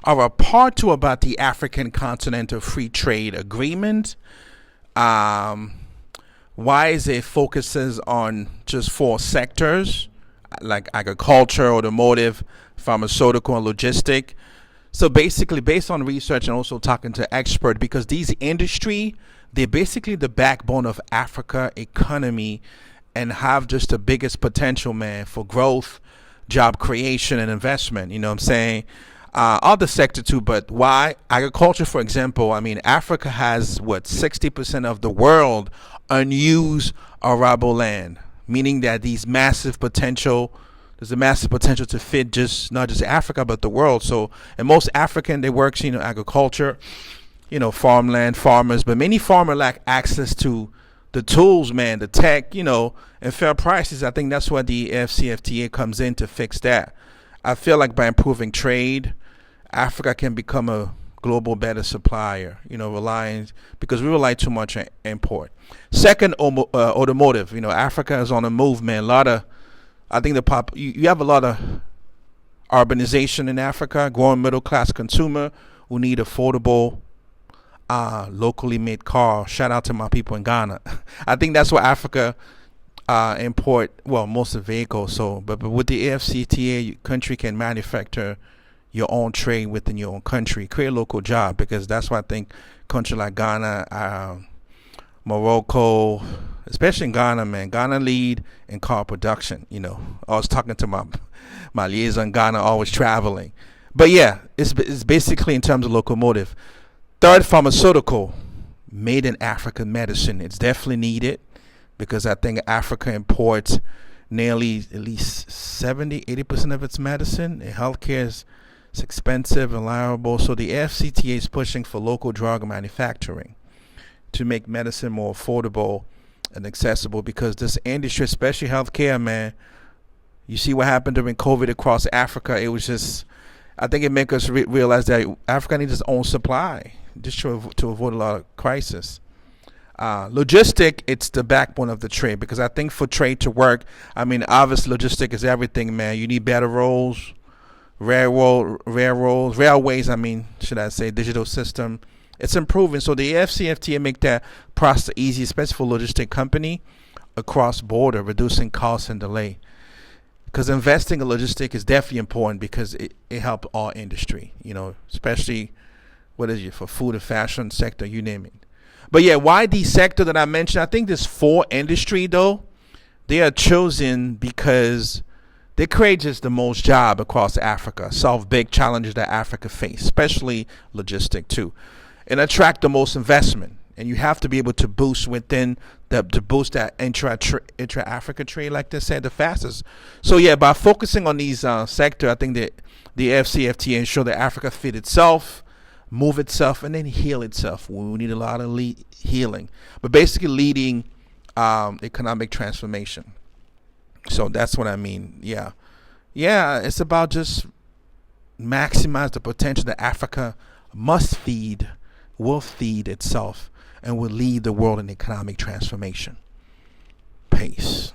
Our part two about the African Continental Free Trade Agreement. Why is it focuses on just 4 sectors like agriculture, automotive, pharmaceutical, and logistic? So basically, based on research and also talking to experts, because these industry, they're basically the backbone of Africa economy and have just the biggest potential, man, for growth, job creation, and investment. You know what I'm saying? Other sector too, but why? Agriculture, for example, I mean, Africa has, 60% of the world unused arable land, meaning that there's a massive potential to fit not just Africa, but the world. So, and most African, they work, agriculture, farmland, farmers, but many farmers lack access to the tools, man, the tech, and fair prices. I think that's where the AfCFTA comes in to fix that. I feel like by improving trade, Africa can become a global better supplier, because we rely too much on import. Second, automotive. Africa is on a move, man. You have a lot of urbanization in Africa, growing middle class consumer who need affordable, locally made car. Shout out to my people in Ghana. I think that's where Africa import most of the vehicles. So, but with the AfCFTA, your country can manufacture your own trade within your own country, create a local job, because that's why I think country like Ghana, Morocco, especially in Ghana, man, Ghana lead in car production. I was talking to my liaison in Ghana, always traveling. But yeah, it's basically in terms of locomotive. Third, pharmaceutical, made in African medicine. It's definitely needed, because I think Africa imports nearly at least 70-80% of its medicine. And healthcare is expensive and liable. So the AfCFTA is pushing for local drug manufacturing to make medicine more affordable and accessible, because this industry, especially healthcare, man, you see what happened during COVID across Africa. It was just, I think it makes us realize that Africa needs its own supply just to avoid a lot of crisis. Logistic, it's the backbone of the trade, because I think for trade to work, I mean, obviously logistic is everything, man. You need better railways, digital system. It's improving. So the AfCFTA make that process easy, especially for logistic company across border, reducing costs and delay. Because investing in logistic is definitely important, because it helps all industry, especially for food and fashion sector, you name it. But yeah, why these sector that I mentioned? I think there's 4 industry though. They are chosen because they create just the most job across Africa, solve big challenges that Africa face, especially logistic too, and attract the most investment. And you have to be able to boost to boost that intra-Africa trade, like they said, the fastest. So yeah, by focusing on these sector, I think that the AfCFTA ensure that Africa fit itself, move itself, and then heal itself. We need a lot of healing, but basically leading economic transformation. So that's what I mean. Yeah, it's about just maximize the potential that Africa will feed itself, and will lead the world in economic transformation. Peace.